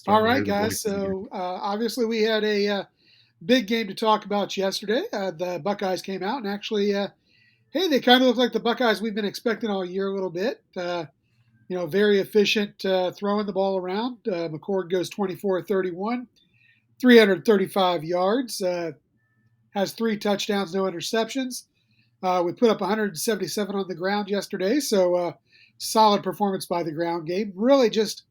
All starting to right, hear the guys. voices again. So obviously we had a big game to talk about yesterday. The Buckeyes came out and actually, hey, they kind of look like the Buckeyes we've been expecting all year a little bit. Very efficient throwing the ball around. McCord goes 24-31, 335 yards, has 3 touchdowns, no interceptions. We put up 177 on the ground yesterday, so solid performance by the ground game. Really just,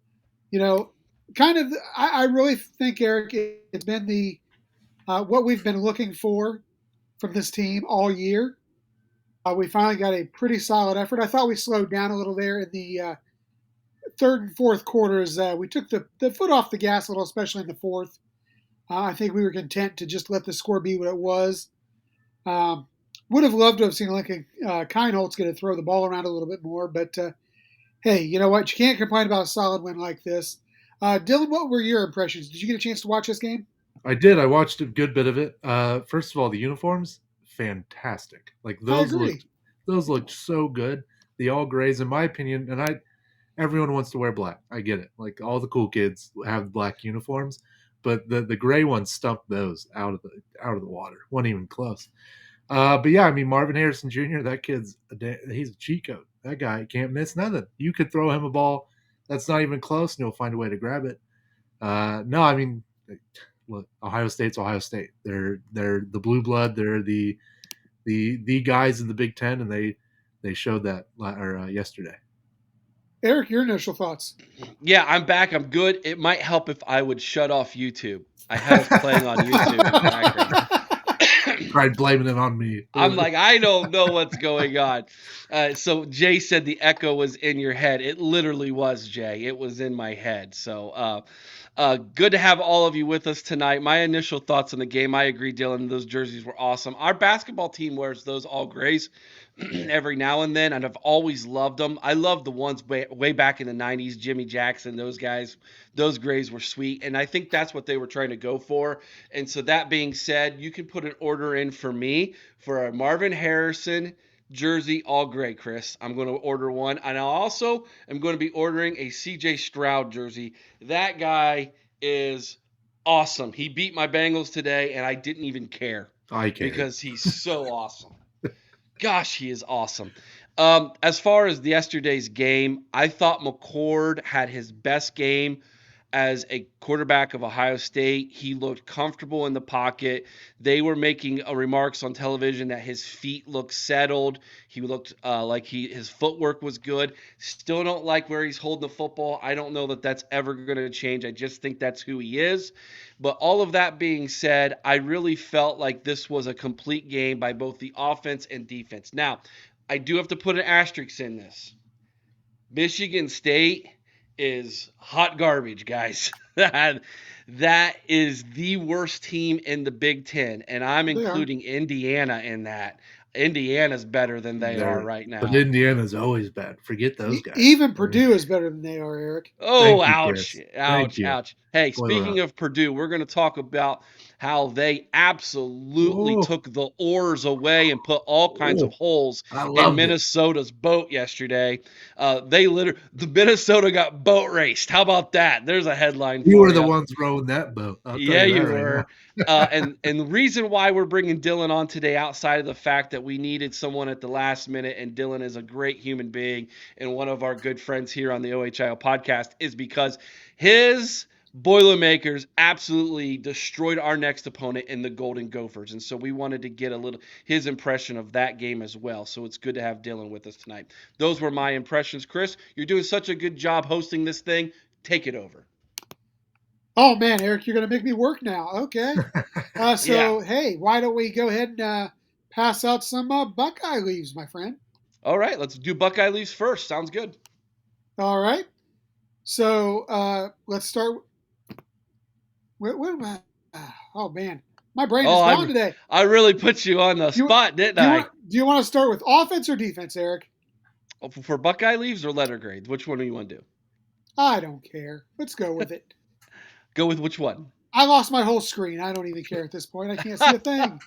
you know, kind of, I really think, Eric, it's been the what we've been looking for from this team all year. We finally got a pretty solid effort. I thought we slowed down a little there in the third and fourth quarters. We took the foot off the gas a little, especially in the fourth. I think we were content to just let the score be what it was. Would have loved to have seen Lincoln Kineholtz get to throw the ball around a little bit more, but hey, you know what? You can't complain about a solid win like this. Dylan, what were your impressions? Did you get a chance to watch this game? I did. I watched a good bit of it. First of all, the uniforms, fantastic. Like I agree. those looked so good. The all grays, in my opinion, and everyone wants to wear black. I get it. Like all the cool kids have black uniforms, but the gray ones stumped those out of the water. Wasn't even close. But yeah, I mean Marvin Harrison Jr. That he's a cheat code. That guy can't miss nothing. You could throw him a ball that's not even close, and he'll find a way to grab it. No, I mean, look, Ohio State's Ohio State. They're the blue blood. They're the guys in the Big Ten, and they showed that yesterday. Eric, your initial thoughts? Yeah, I'm back. I'm good. It might help if I would shut off YouTube. I had us playing on YouTube in the background. Tried blaming it on me. I'm like, I don't know what's going on. So Jay said the echo was in your head. It literally was, Jay. It was in my head. So good to have all of you with us tonight. My initial thoughts on the game, I agree, Dylan. Those jerseys were awesome. Our basketball team wears those all grays every now and then, and I've always loved them. I love the ones way back in the 90s, Jimmy Jackson, those guys. Those grays were sweet, and I think that's what they were trying to go for. And so that being said, you can put an order in for me for a Marvin Harrison jersey all gray, Chris. I'm going to order one, and I also am going to be ordering a CJ Stroud jersey. That guy is awesome. He beat my Bengals today, and I didn't even care I care because he's so awesome. Gosh, he is awesome. As far as yesterday's game, I thought McCord had his best game as a quarterback of Ohio State. He looked comfortable in the pocket. They were making remarks on television that his feet looked settled. He looked like his footwork was good. Still don't like where he's holding the football. I don't know that that's ever going to change. I just think that's who he is. But all of that being said, I really felt like this was a complete game by both the offense and defense. Now, I do have to put an asterisk in this. Michigan State is hot garbage, guys. That is the worst team in the Big Ten, and I'm including Indiana in that. Indiana's better than they are right now. But Indiana's always bad. Forget those guys. Even Purdue is better than they are, Eric. Oh, ouch, ouch. Hey, speaking of Purdue, we're going to talk about how they absolutely took the oars away and put all kinds of holes in Minnesota's boat yesterday. The Minnesota got boat raced. How about that? There's a headline for you. You were the ones rowing that boat. Yeah, you were. And the reason why we're bringing Dylan on today, outside of the fact that we needed someone at the last minute, and Dylan is a great human being and one of our good friends here on the OHIO podcast, is because his Boilermakers absolutely destroyed our next opponent in the Golden Gophers. And so we wanted to get his impression of that game as well. So it's good to have Dylan with us tonight. Those were my impressions. Chris, you're doing such a good job hosting this thing. Take it over. Oh, man, Eric, you're going to make me work now. Okay. Hey, why don't we go ahead and pass out some Buckeye leaves, my friend? All right, let's do Buckeye leaves first. Sounds good. All right. So let's start. What am I? Oh, man. My brain is gone today. I really put you on the spot, didn't I? Do you want to start with offense or defense, Eric? For Buckeye leaves or letter grades? Which one do you want to do? I don't care. Let's go with it. Go with which one? I lost my whole screen. I don't even care at this point. I can't see a thing.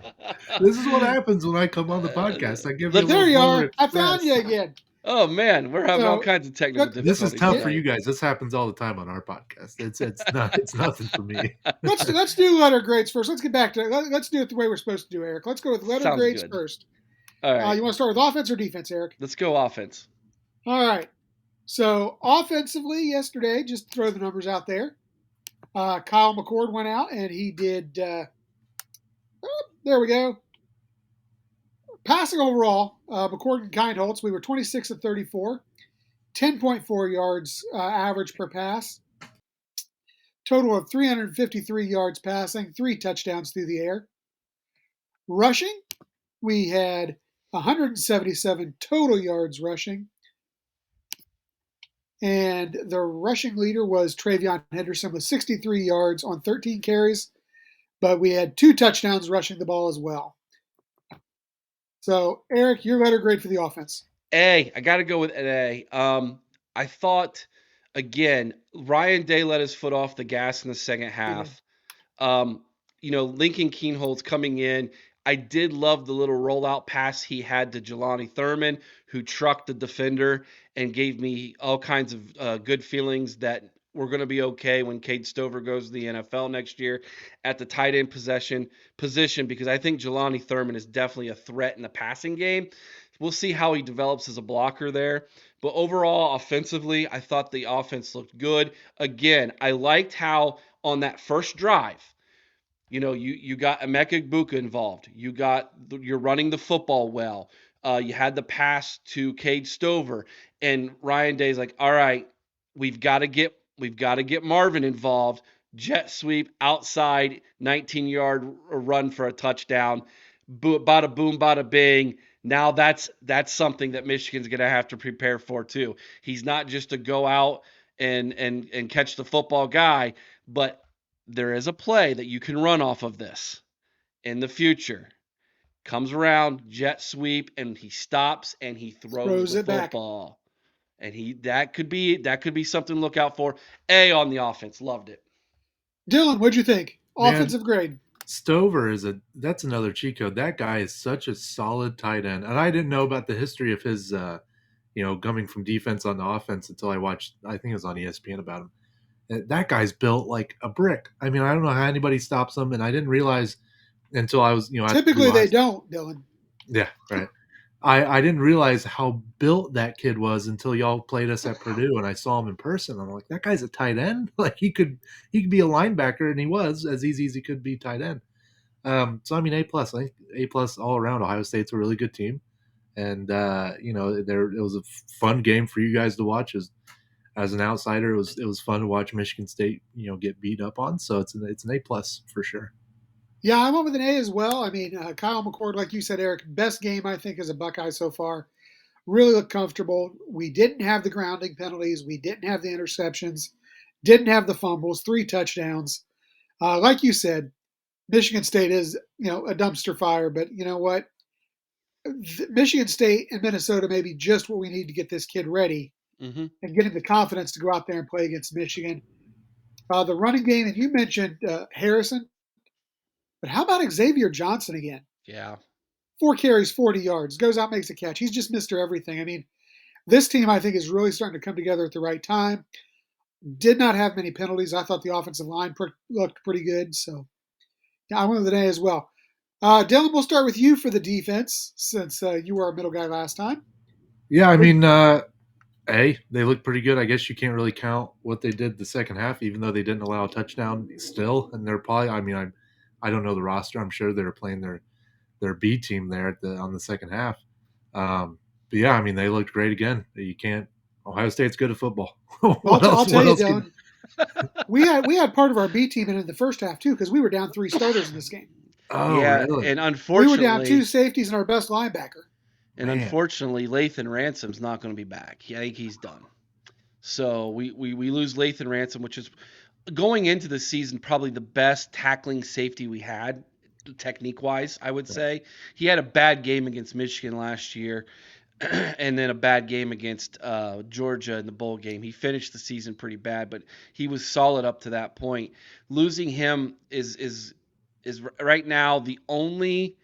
This is what happens when I come on the podcast. I give you There you are. I found you again. Oh man, we're having all So kinds of technical let, This is difficulties tough yeah, for you tonight. guys. This happens all the time on our podcast. It's nothing for me. let's do letter grades first. Let's get back to let's do it the way we're supposed to do, Eric. Let's go with letter Sounds grades good. first. All right, You want to start with offense or defense, Eric? let's go offense. All right. So offensively, yesterday, just to throw the numbers out there, Kyle McCord went out and he did. There we go. Passing overall, McCord and Kindholtz, we were 26 of 34, 10.4 yards average per pass, total of 353 yards passing, 3 touchdowns through the air. Rushing, we had 177 total yards rushing, and the rushing leader was Travion Henderson with 63 yards on 13 carries, but we had 2 touchdowns rushing the ball as well. So, Eric, your letter grade for the offense. I got to go with an A. I thought again, Ryan Day let his foot off the gas in the second half. Um, Lincoln Keenholz coming in. I did love the little rollout pass he had to Jelani Thurman, who trucked the defender and gave me all kinds of good feelings that we're going to be okay when Cade Stover goes to the NFL next year at the tight end position because I think Jelani Thurman is definitely a threat in the passing game. We'll see how he develops as a blocker there. But overall, offensively, I thought the offense looked good. Again, I liked how on that first drive, you got Emeka Egbuka involved. You're running the football well. You had the pass to Cade Stover, and Ryan Day's like, all right, we've got to get Marvin involved. Jet sweep outside, 19-yard run for a touchdown. Bada boom, bada bing. Now that's something that Michigan's going to have to prepare for too. He's not just a go out and catch the football guy, but there is a play that you can run off of this in the future. Comes around, jet sweep, and he stops and he throws Throws the it back. football. And that could be something to look out for. A on the offense. Loved it. Dylan, what'd you think? Man, Offensive grade. Stover that's another cheat code. That guy is such a solid tight end, and I didn't know about the history of his, coming from defense on the offense until I watched. I think it was on ESPN about him. That guy's built like a brick. I mean, I don't know how anybody stops him, and I didn't realize until I was, at Typically, Purdue. they don't, Dylan. Yeah, right. I didn't realize how built that kid was until y'all played us at Purdue and I saw him in person. I'm like, that guy's a tight end. Like he could be a linebacker, and he was as easy as he could be tight end. So I mean, A plus. I think A plus all around. Ohio State's a really good team, and it was a fun game for you guys to watch. As an outsider, it was fun to watch Michigan State get beat up on. So it's an A plus for sure. Yeah, I went with an A as well. I mean, Kyle McCord, like you said, Eric, best game I think as a Buckeye so far. Really looked comfortable. We didn't have the grounding penalties. We didn't have the interceptions. Didn't have the fumbles. 3 touchdowns. Like you said, Michigan State is a dumpster fire. But you know what? Michigan State and Minnesota may be just what we need to get this kid ready Mm-hmm. and get him the confidence to go out there and play against Michigan. The running game, and you mentioned Harrison, but how about Xavier Johnson again? Yeah. 4 carries, 40 yards, goes out, makes a catch. He's just Mr. Everything. I mean, this team, I think, is really starting to come together at the right time. Did not have many penalties. I thought the offensive line looked pretty good. So, yeah, I went with an A as well. Dylan, we'll start with you for the defense since you were our middle guy last time. Yeah, I mean, they look pretty good. I guess you can't really count what they did the second half, even though they didn't allow a touchdown still. And they're probably, I mean, I don't know the roster. I'm sure they're playing their B team there on the second half. But yeah, I mean, they looked great again. You can't. Ohio State's good at football. Well, I'll tell What you, else Dylan, we had part of our B team in the first half too because we were down 3 starters in this game. Oh, Yeah, really? and We were down 2 unfortunately, safeties and our best linebacker. Man, Lathan Ransom's not going to be back. I think he's done. So we lose Lathan Ransom, which is going into the season probably the best tackling safety we had technique wise, I would say. He had a bad game against Michigan last year and then a bad game against Georgia in the bowl game. He finished the season pretty bad, but he was solid up to that point. Losing him is right now the only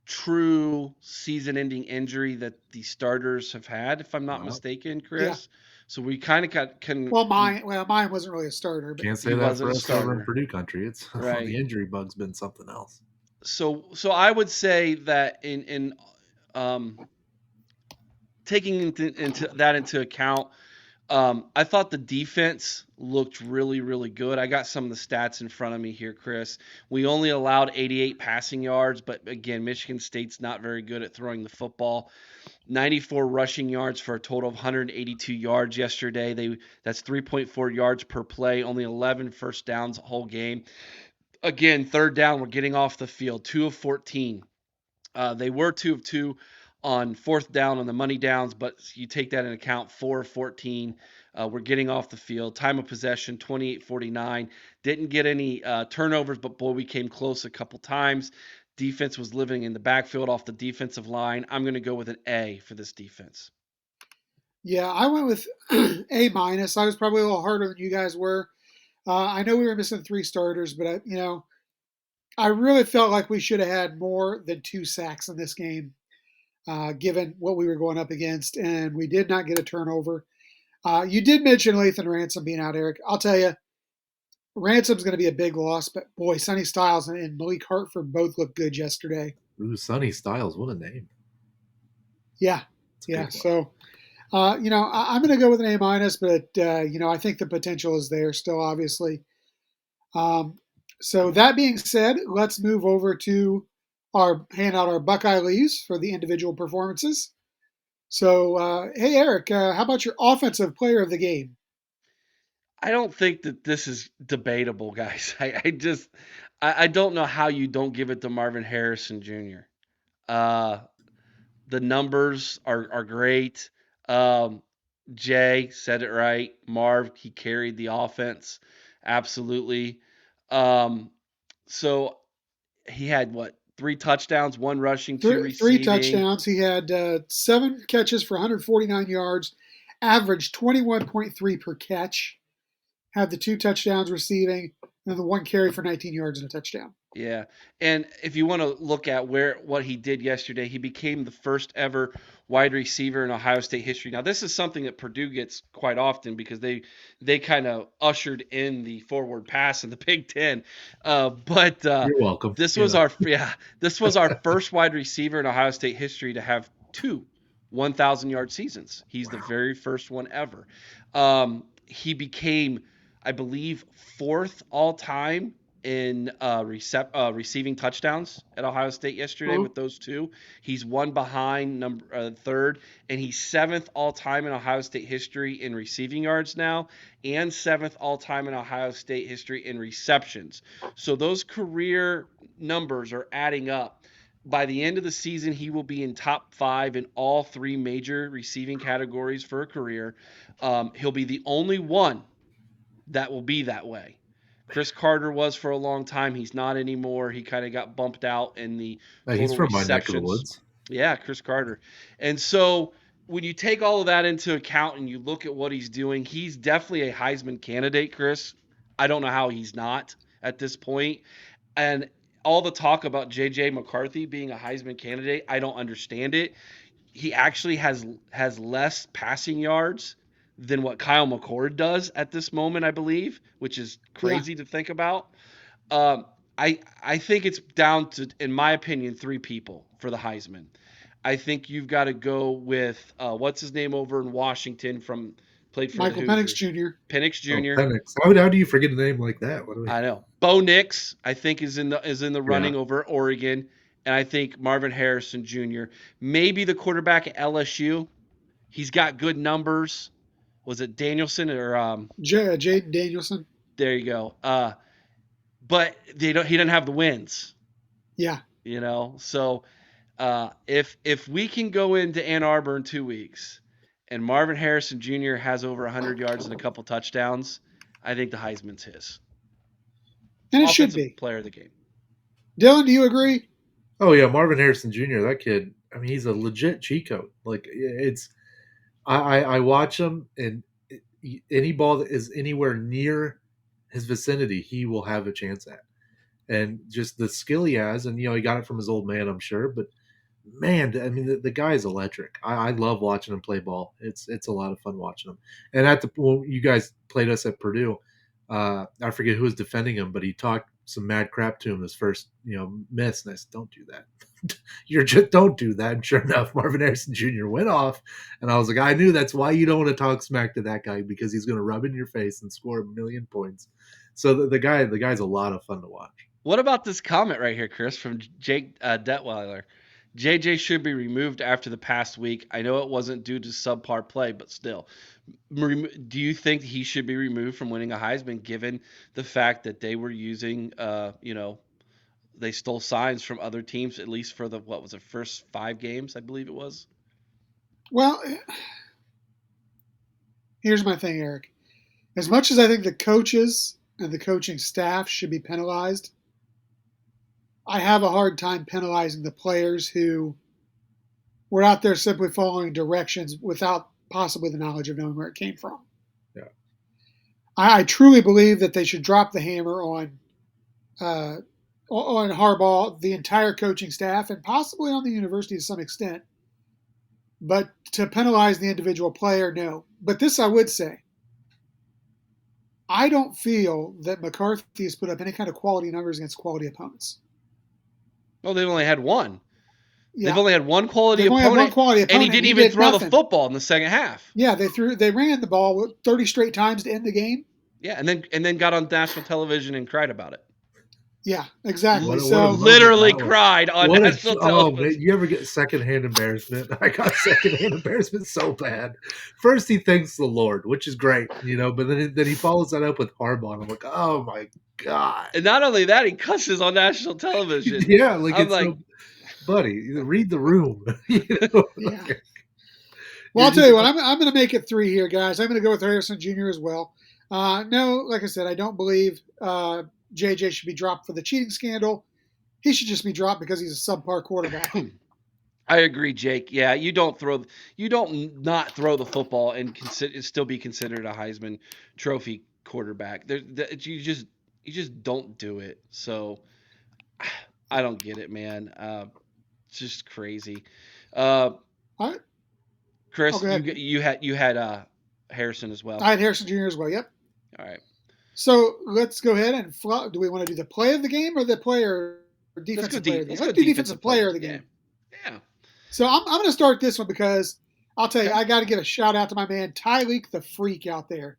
true season-ending injury that the starters have had, if I'm not Wow. mistaken, Yeah. Chris. So we kind of got can Mine wasn't really a starter, but Can't say he that wasn't for a us over in starter, Purdue country. It's the right? injury bug's been something else. So I would say that in um, taking into account, I thought the defense looked really, really good. I got some of the stats in front of me here, Chris. We only allowed 88 passing yards, but again, Michigan State's not very good at throwing the football. 94 rushing yards for a total of 182 yards yesterday. That's 3.4 yards per play, only 11 first downs whole game. Again, third down, we're getting off the field, 2 of 14. They were 2 of 2 on fourth down on the money downs, but you take that into account, 4 of 14. We're getting off the field. Time of possession, 28-49. Didn't get any turnovers, but boy, we came close a couple times. Defense was living in the backfield off the defensive line. I'm going to go with an A for this defense. yeah, I went with A minus. I was probably a little harder than you guys were. I know we were missing 3 starters, but I really felt like we should have had more than 2 sacks in this game, given what we were going up against, and we did not get a turnover. You did mention Lathan Ransom being out, Eric. I'll tell you, Ransom's going to be a big loss, but boy, Sonny Styles and Malik Hartford both looked good yesterday. Ooh, Sonny Styles, what a name. Yeah, It's a yeah. good one. So, I'm going to go with an A minus, but I think the potential is there still, obviously. So that being said, let's move over to our hand out our Buckeye leaves for the individual performances. So, hey Eric, how about your offensive player of the game? I don't think that this is debatable, guys. I don't know how you don't give it to Marvin Harrison Jr. Uh, the numbers are great. Um, Jay said it right. Marv, he carried the offense. Absolutely. Um, so he had what? 3 touchdowns, 1 rushing, 2 Three receiving. touchdowns. He had 7 catches for 149 yards, averaged 21.3 per catch. Had the 2 touchdowns receiving, and the 1 carry for 19 yards and a touchdown. Yeah. And if you want to look at what he did yesterday, he became the first ever wide receiver in Ohio State history. Now, this is something that Purdue gets quite often because they kind of ushered in the forward pass in the Big Ten. But You're welcome. this You was know, our first wide receiver in Ohio State history to have two 1,000-yard seasons. He's the wow. very first one ever. He became, I believe, fourth all time in receiving touchdowns at Ohio State yesterday Uh-huh. with those two. He's one behind number third, and he's seventh all time in Ohio State history in receiving yards now, and seventh all time in Ohio State history in receptions. So those career numbers are adding up. By the end of the season, he will be in top 5 in all 3 major receiving categories for a career. He'll be the only one that will be that way. Chris Carter was for a long time. He's not anymore. He kind of got bumped out in the He's total from my neck of the receptions. woods. Yeah, Chris Carter. And so when you take all of that into account and you look at what he's doing, he's definitely a Heisman candidate, Chris. I don't know how he's not at this point. And all the talk about JJ McCarthy being a Heisman candidate, I don't understand it. He actually has less passing yards than what Kyle McCord does at this moment, I believe, which is Yeah, crazy to think about. Um, I think it's down to, in my opinion, 3 people for the Heisman. I think you've got to go with what's his name over in Washington from played for the Michael Penix Hoosiers, Jr. Penix Oh, Jr. Penix. How do you forget a name like that? What do we? I know. Bo Nix, I think, is in the Yeah. running over Oregon, and I think Marvin Harrison Jr. Maybe the quarterback at LSU. He's got good numbers. Was it Danielson or Jaden Danielson. there you go. But he doesn't have the wins, Yeah, So if we can go into Ann Arbor in 2 weeks and Marvin Harrison Jr. has over 100 yards and a couple touchdowns, I think the Heisman's his. and it should Offensive be. player of the game. Dylan, do you agree? Oh yeah, Marvin Harrison Jr. That kid. I mean, he's a legit cheat code. Like it's. I watch him, and any ball that is anywhere near his vicinity, he will have a chance at. and just the skill he has. And he got it from his old man, I'm sure. But man, I mean, the guy is electric. I love watching him play ball. It's a lot of fun watching him. And when you guys played us at Purdue, I forget who was defending him, but he talked some mad crap to him his first miss, and I said, "Don't do that. You're just don't do that." And sure enough, Marvin Harrison Jr. went off, and I was like, I knew that's why you don't want to talk smack to that guy, because he's going to rub in your face and score a million points. So the guy's a lot of fun to watch. What about this comment right here, Chris, from Jake Detweiler? JJ should be removed after the past week. I know it wasn't due to subpar play, but still. Do you think he should be removed from winning a Heisman, given the fact that they were using, they stole signs from other teams, at least for the first 5 games, I believe it was? Well, here's my thing, Eric. As much as I think the coaches and the coaching staff should be penalized, I have a hard time penalizing the players who were out there simply following directions without possibly the knowledge of knowing where it came from. Yeah. I truly believe that they should drop the hammer on Harbaugh, the entire coaching staff, and possibly on the university to some extent. But to penalize the individual player, no. But this I would say. I don't feel that McCarthy has put up any kind of quality numbers against quality opponents. Oh, they've only had one. Yeah. They've only had one quality opponent, and he didn't even throw the football in the second half. Yeah, they ran the ball 30 straight times to end the game. Yeah, and then got on national television and cried about it. Yeah, exactly. Literally cried on national television. Man, you ever get secondhand embarrassment? I got secondhand embarrassment so bad. First, he thanks the Lord, which is great, but then he follows that up with Harbaugh, and I'm like, oh my God. And not only that, he cusses on national television. Yeah, buddy, read the room. Yeah. Well, I'll tell you what, I'm going to make it 3 here, guys. I'm going to go with Harrison Jr. as well. No, like I said, I don't believe JJ should be dropped for the cheating scandal. He should just be dropped because he's a subpar quarterback. I agree, Jake. Yeah, you don't not throw the football and still be considered a Heisman Trophy quarterback. You just don't do it. So I don't get it, man. It's just crazy. All right. Chris, you had Harrison as well. I had Harrison Jr. as well. Yep. All right. So let's go ahead and do we want to do the play of the game or the player or defensive player of the game? Let's do defensive player of the game. Yeah. So I'm going to start this one because I'll tell you, I got to give a shout out to my man Tyreek the Freak out there.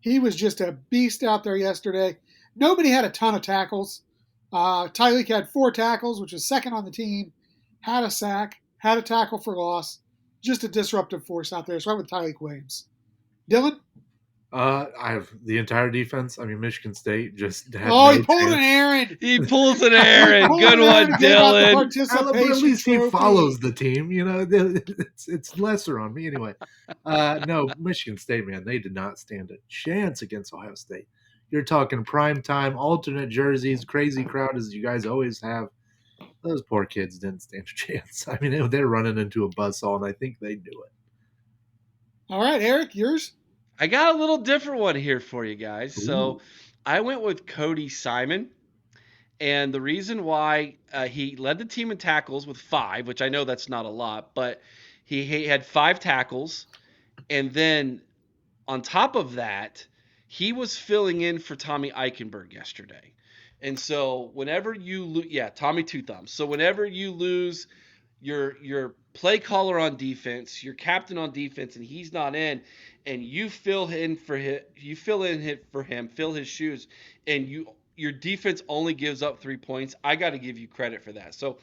He was just a beast out there yesterday. Nobody had a ton of tackles. Tyreek had 4 tackles, which was second on the team. Had a sack, had a tackle for loss. Just a disruptive force out there. So I went with Tyreek Williams. Dylan? I have the entire defense. I mean, Michigan State just had he pulled an Aaron. He pulls an Aaron. Good one, Dylan. At least he follows the team. It's lesser on me anyway. No, Michigan State, man, they did not stand a chance against Ohio State. You're talking prime time, alternate jerseys, crazy crowd as you guys always have. Those poor kids didn't stand a chance. I mean, they're running into a buzzsaw, and I think they knew it. All right, Eric, yours? I got a little different one here for you guys. Ooh. So I went with Cody Simon. And the reason why he led the team in tackles with 5, which I know that's not a lot, but he had 5 tackles. And then on top of that, he was filling in for Tommy Eichenberg yesterday. And so whenever you lose, Tommy Two Thumbs. So whenever you lose your play caller on defense, your captain on defense, and he's not in, and you fill in for him, fill his shoes, and your defense only gives up 3 points, I got to give you credit for that. So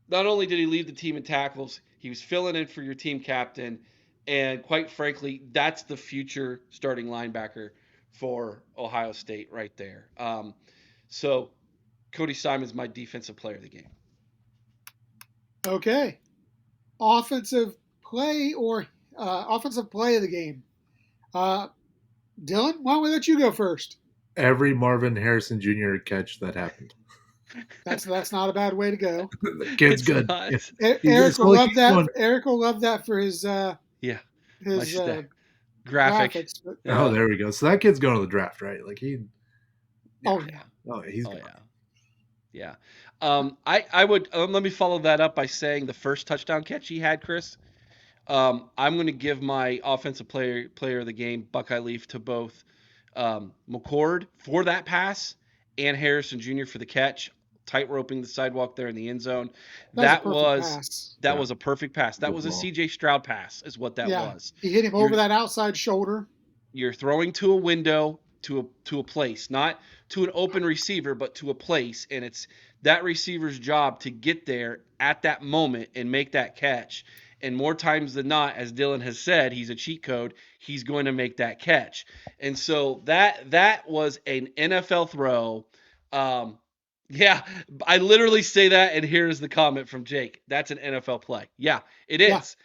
not only did he lead the team in tackles, he was filling in for your team captain, and quite frankly, that's the future starting linebacker for Ohio State right there. So Cody Simon's my defensive player of the game. Okay. Offensive play of the game. Dylan, why don't we let you go first? Every Marvin Harrison Jr. catch that happened. That's not a bad way to go. The kid's good. Eric will love that. Eric will love that for his graphics. Oh, there we go. So that kid's going to the draft, right? Like Oh yeah. Oh, he's gone. Yeah. I would let me follow that up by saying the first touchdown catch he had, Chris. I'm going to give my offensive player of the game, Buckeye Leaf, to both McCord for that pass and Harrison Jr. for the catch, tight roping the sidewalk there in the end zone. That was a That perfect was pass. that Yeah, was a perfect pass. That good was a ball. CJ Stroud pass, is what that Yeah, was. he hit him You're over that outside shoulder. you're throwing to a window, to a place, not to an open receiver, but to a place, and it's that receiver's job to get there at that moment and make that catch. And more times than not, as Dylan has said, he's a cheat code. He's going to make that catch. And so that was an NFL throw. Um, yeah, I literally say that, and here's the comment from Jake. That's an NFL play. Yeah, it Yeah, is.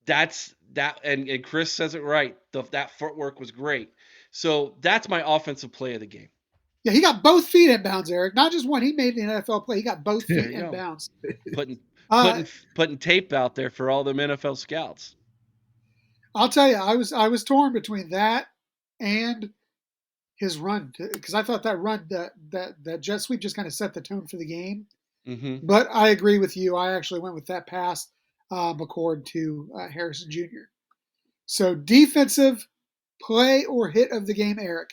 That's that, and Chris says it right. That footwork was great. So that's my offensive play of the game. yeah, he got both feet in bounds, Eric. Not just one. He made an NFL play. He got both There feet you in go. bounds. Putting Uh, putting tape out there for all them NFL scouts. I'll tell you, I was torn between that and his run because I thought that run that jet sweep just kind of set the tone for the game. Mm-hmm. But I agree with you. I actually went with that pass, McCord to Harrison Jr. So defensive play or hit of the game, Eric.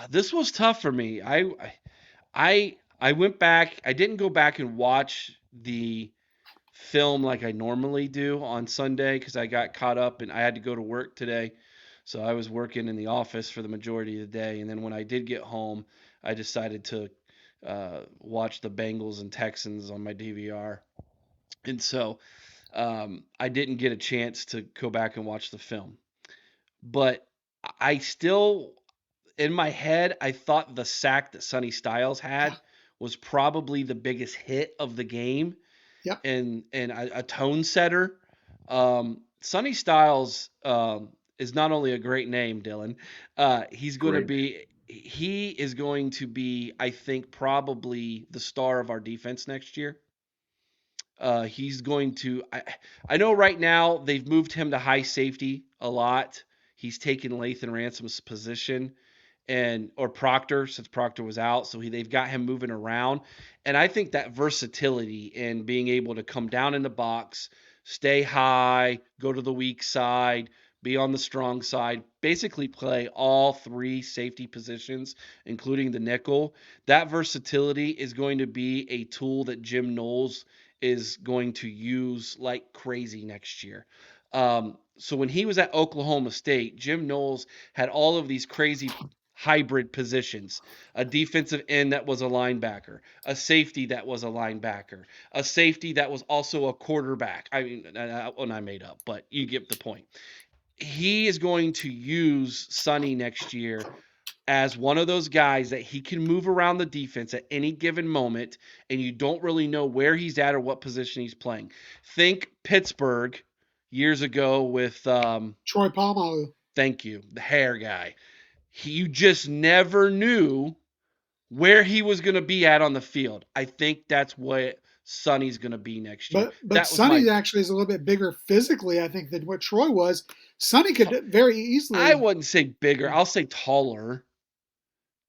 This was tough for me. I went back. I didn't go back and watch the film like I normally do on Sunday because I got caught up and I had to go to work today. So I was working in the office for the majority of the day. And then when I did get home, I decided to watch the Bengals and Texans on my DVR. And so I didn't get a chance to go back and watch the film. But I still, in my head, I thought the sack that Sonny Styles Yeah. had was probably the biggest hit of the game Yep. and a tone setter. Sonny Styles is not only a great name, Dylan. He's going to Great name. be. He is going to be, I think, probably the star of our defense next year. He's going to. I know right now they've moved him to high safety a lot. He's taken Lathan Ransom's position, and or Proctor since Proctor was out, so they've got him moving around. And I think that versatility and being able to come down in the box, stay high, go to the weak side, be on the strong side, basically play all three safety positions, including the nickel. That versatility is going to be a tool that Jim Knowles is going to use like crazy next year. So when he was at Oklahoma State, Jim Knowles had all of these crazy hybrid positions, a defensive end that was a linebacker, a safety that was a linebacker, a safety that was also a quarterback. I mean, one I made up, but you get the point. He is going to use Sonny next year as one of those guys that he can move around the defense at any given moment, and you don't really know where he's at or what position he's playing. Think Pittsburgh years ago with, Troy Polamalu. thank you, the hair guy. You just never knew where he was going to be at on the field. I think that's what Sonny's going to be next year. But That was my. Sonny actually is a little bit bigger physically, I think, than what Troy was. Sonny could very I easily. wouldn't say bigger. Yeah. I'll say taller.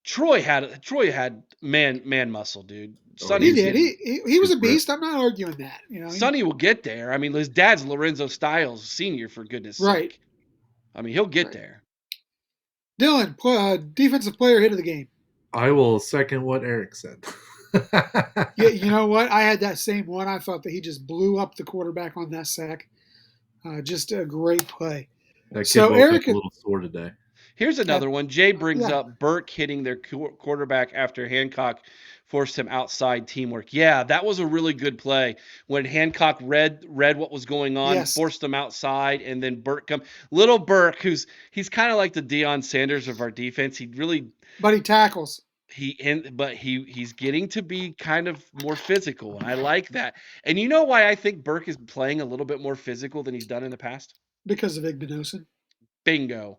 Troy had man muscle, dude. Oh, He Sonny's he's did. getting. He was he's a ripped. beast. I'm not arguing that. Sonny will get there. I mean, his dad's Lorenzo Styles Senior, for goodness Right. sake. I mean, he'll get Right. there. Dylan, defensive player hit of the game. I will second what Eric said. Yeah, you know what? I had that same one. I thought that he just blew up the quarterback on that sack. Just a great play. That kid So woke up Eric, a little sore today. Here's another one. Jay brings yeah, up Burke hitting their quarterback after Hancock forced him outside teamwork. Yeah, that was a really good play when Hancock read what was going on, yes, forced him outside, and then Burke come. Little Burke, he's kind of like the Deion Sanders of our defense. He really but he tackles but he's getting to be kind of more physical, and I like that. And you know why I think Burke is playing a little bit more physical than he's done in the past? because of Igbinosun. Bingo.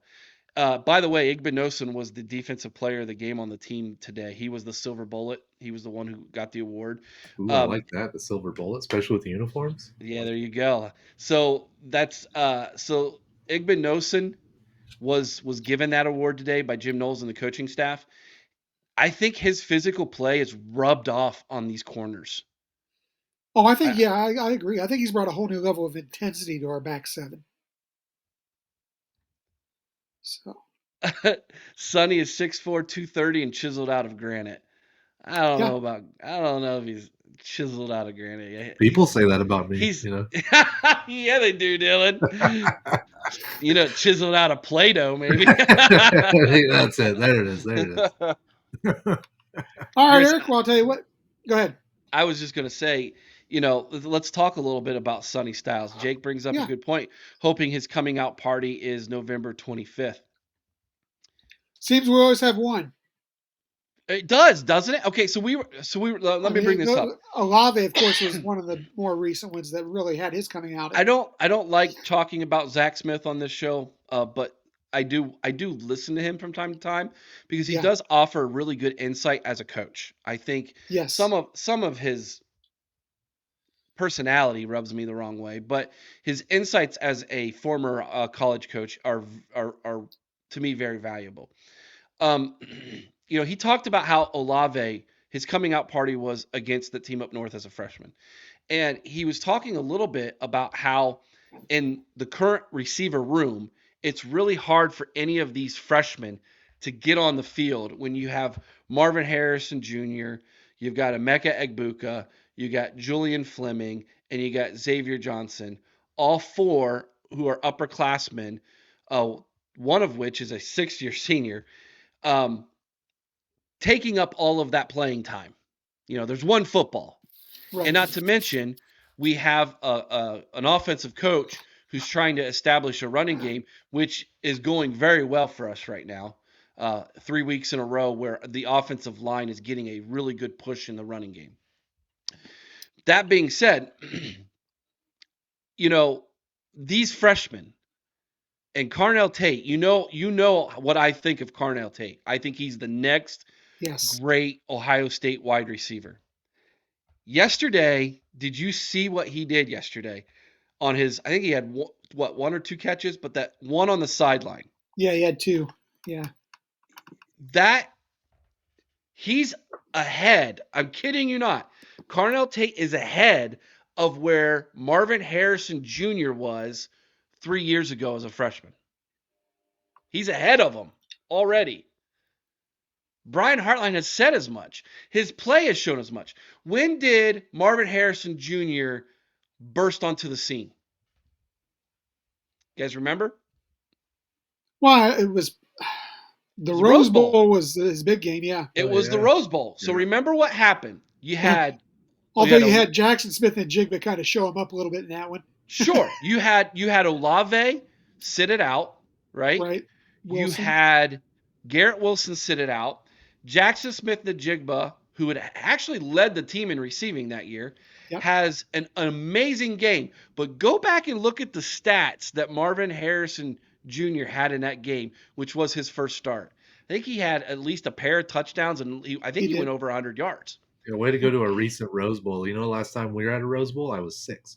By the way, Igbinosun was the defensive player of the game on the team today. He was the silver bullet. He was the one who got the award. Ooh, I Um, like that. The silver bullet, especially with the uniforms. yeah, there you go. So that's so Igbinosun was given that award today by Jim Knowles and the coaching staff. I think his physical play is rubbed off on these corners. Oh, I think, yeah, I agree. I think he's brought a whole new level of intensity to our back seven. So, Sonny is 6'4", 230, and chiseled out of granite. I yeah, don't know if he's chiseled out of granite. People say that about me, He's you know. yeah, they do, Dylan. Chiseled out of Play-Doh, maybe. That's it. There it is. There it is. all right, Chris, Eric. Well, I'll tell you what. Go ahead. I was just gonna say, let's talk a little bit about Sonny Styles. Jake brings up a Yeah, good point, hoping his coming out party is November 25th. seems we always have one. It does, doesn't it? Okay, so let I me bring mean, this up. Olave, of course, was one of the more recent ones that really had his coming out. I don't like talking about Zach Smith on this show, but I do listen to him from time to time because he Yeah. does offer really good insight as a coach. I think Yes. some of his personality rubs me the wrong way, but his insights as a former college coach are to me very valuable. Um, he talked about how Olave, his coming out party was against the team up north as a freshman. And he was talking a little bit about how in the current receiver room, it's really hard for any of these freshmen to get on the field when you have Marvin Harrison Jr., you've got Emeka Egbuka, you got Julian Fleming, and you got Xavier Johnson, all four who are upperclassmen, uh, one of which is a 6-year senior, um, taking up all of that playing time. There's one football. And Right. not to mention, we have an offensive coach who's trying to establish a running game, which is going very well for us right now. 3 weeks in a row where the offensive line is getting a really good push in the running game. That being said, these freshmen and Carnell Tate, you know what I think of Carnell Tate. I think he's the next Yes. great Ohio State wide receiver. Yesterday, did you see what he did yesterday on his? I think he had one or two catches, but that one on the sideline. Yeah, he had two. Yeah. That he's ahead. I'm kidding you not. Carnell Tate is ahead of where Marvin Harrison Jr. was 3 years ago as a freshman. He's ahead of him already. Brian Hartline has said as much. His play has shown as much. When did Marvin Harrison Jr. burst onto the scene? You guys remember? Well, it was the Rose Bowl was his big game. Yeah. It was the Rose Bowl. So remember what happened. You had although you had Jackson Smith and Jigba kind of show him up a little bit in that one. Sure. You had Olave sit it out, right? Right. You had Garrett Wilson sit it out. Jackson Smith Najigba, who had actually led the team in receiving that year, has an amazing game. But go back and look at the stats that Marvin Harrison Jr. had in that game, which was his first start. I think he had at least a pair of touchdowns, and I think he went over 100 yards. Yeah, way to go to a recent Rose Bowl. You know, last time we were at a Rose Bowl, I was 6.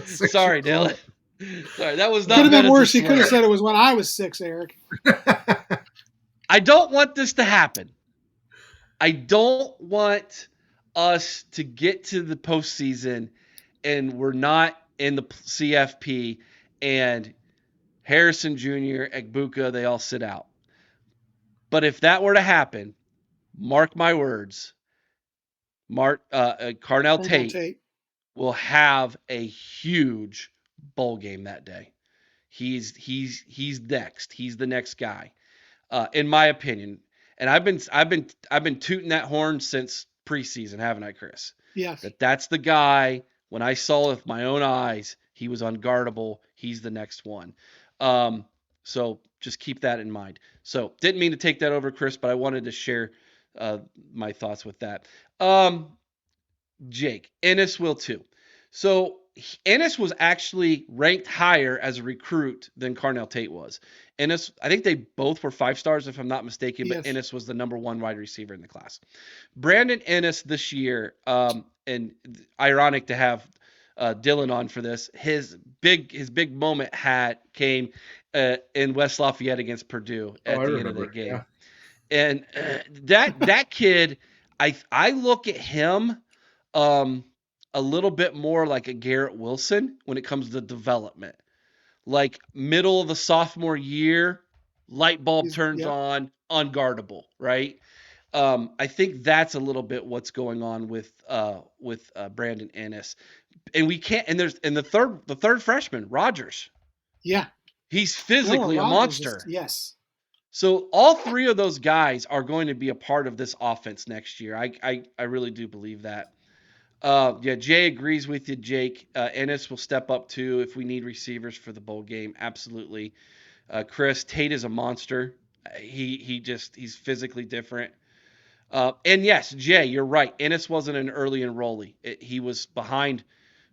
Sorry, Dylan. Sorry, that was not. Could have been worse. He could have said it was when I was 6, Eric. I don't want this to happen. I don't want us to get to the postseason and we're not in the CFP and Harrison Jr., Egbuka, they all sit out. But if that were to happen, mark my words, Carnell Tate will have a huge bowl game that day. He's next. He's the next guy, in my opinion. And I've been tooting that horn since preseason, haven't I, Chris? Yes. That's the guy. When I saw with my own eyes, he was unguardable. He's the next one. So just keep that in mind. So didn't mean to take that over, Chris, but I wanted to share my thoughts with that. Jake, Ennis will too. So Ennis was actually ranked higher as a recruit than Carnell Tate was. Ennis, I think they both were 5 stars if I'm not mistaken, but Ennis was the number 1 wide receiver in the class. Brandon Ennis this year, and ironic to have Dylan on for this, his big moment came in West Lafayette against Purdue at the end of the game. And that kid, I look at him a little bit more like a Garrett Wilson when it comes to development. Like middle of the sophomore year, light bulb turns Yep. on, unguardable, right? I think that's a little bit what's going on with Brandon Ennis, and we can't. And there's and the third freshman Rogers, Yeah. he's Noah physically a Rogers is, monster. yes. So all three of those guys are going to be a part of this offense next year. I really do believe that. Yeah, Jay agrees with you, Jake. Ennis will step up too if we need receivers for the bowl game. Absolutely. Chris, Tate is a monster. He's physically different. And yes, Jay, you're right. Ennis wasn't an early enrollee. He was behind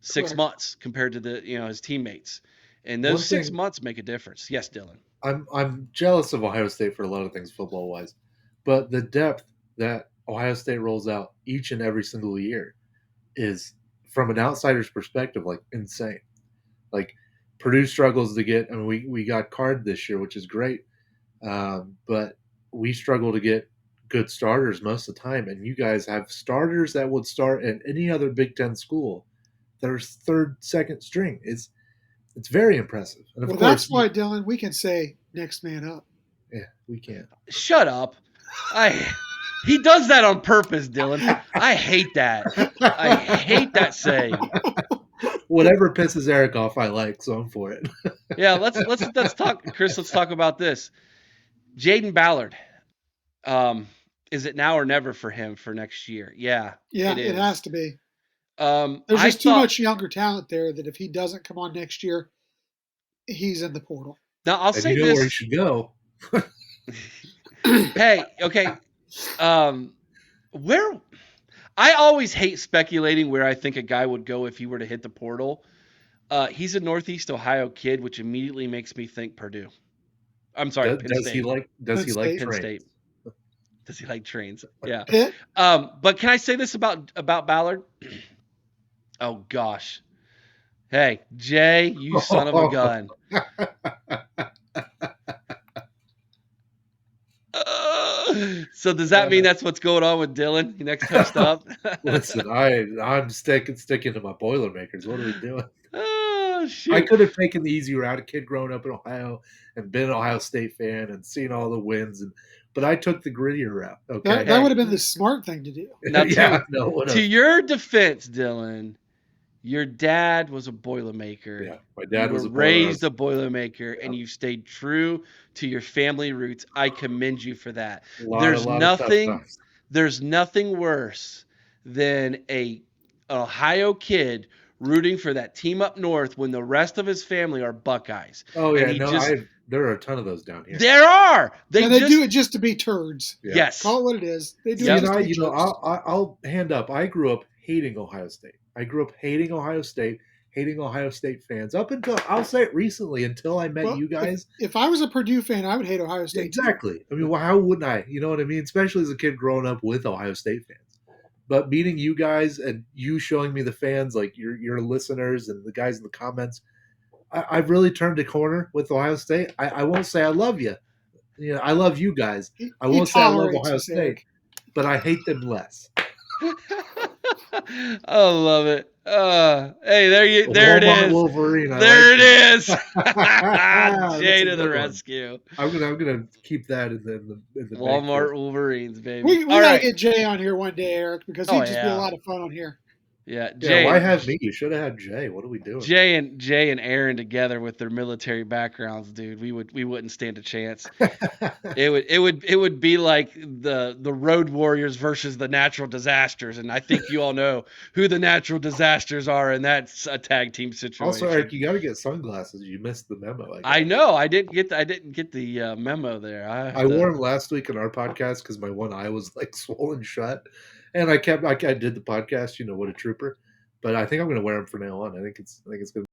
6 Correct. months compared to his teammates, and those One 6 thing months make a difference. Yes, Dylan. I'm jealous of Ohio State for a lot of things football wise, but the depth that Ohio State rolls out each and every single year is, from an outsider's perspective, like insane. Like Purdue struggles to get. I mean, we got Card this year, which is great, but we struggle to get good starters most of the time. And you guys have starters that would start at any other Big Ten school that are third, second string. It's very impressive. And of Well, course, that's why, Dylan, we can say next man up. yeah, we can. Shut up. He does that on purpose, Dylan. I hate that. I hate that saying. Whatever pisses Eric off, I like, so I'm for it. Yeah, let's talk, Chris. Let's talk about this. Jaden Ballard. Is it now or never for him for next year? Yeah, Yeah, it is. it has to be. There's There's just too much younger talent there that if he doesn't come on next year, he's in the portal. Now I'll And say you know where he this. should go. Hey, okay. Where I always hate speculating where I think a guy would go if he were to hit the portal. He's a Northeast Ohio kid, which immediately makes me think Purdue. I'm sorry, Penn Does State. he like State. Penn trains? State. Does he like trains? Yeah. Pitt, But can I say this about Ballard? Oh gosh. Hey, Jay, you son of a gun. So does that mean that's what's going on with Dylan? He next touched up. Listen, I'm sticking to my Boilermakers. What are we doing? Oh shoot! I could have taken the easy route, a kid growing up in Ohio and been an Ohio State fan and seen all the wins, but I took the grittier route. Okay, that would have been the smart thing to do. Now, to your defense, Dylan, your dad was a Boilermaker. Yeah, my dad was raised a Boilermaker, and you stayed true to your family roots. I commend you for that. There's nothing worse than an Ohio kid rooting for that team up north when the rest of his family are Buckeyes. Oh yeah, there are a ton of those down here. There are. They do it just to be turds. Yeah. Yes. Call it what it is. They do it just to be jerks. I'll hand up. I grew up hating Ohio State. Hating Ohio State fans up until, I'll say it recently, until I met you guys. If I was a Purdue fan, I would hate Ohio State. Exactly. Too. I mean, well, how wouldn't I? You know what I mean? Especially as a kid growing up with Ohio State fans. But meeting you guys and you showing me the fans, like your listeners and the guys in the comments, I've really turned a corner with Ohio State. I won't say I love you. You know, I love you guys. I won't say I love Ohio State, but I hate them less. I love it. Hey, there it is. Wolverine. There it is. Jay to the rescue. I'm gonna keep that in the Walmart Wolverines, baby. We gotta get Jay on here one day, Eric, because he'd just be a lot of fun on here. Yeah, Jay. Why have me? You should have had Jay. What are we doing? Jay and Aaron together with their military backgrounds, dude. We wouldn't stand a chance. It would be like the Road Warriors versus the Natural Disasters, and I think you all know who the Natural Disasters are, and that's a tag team situation. Also, Eric, you got to get sunglasses. You missed the memo. I know. I didn't get the memo there. I wore them last week in our podcast because my one eye was like swollen shut. And I did the podcast, what a trooper. But I think I'm going to wear them from now on. I think it's good.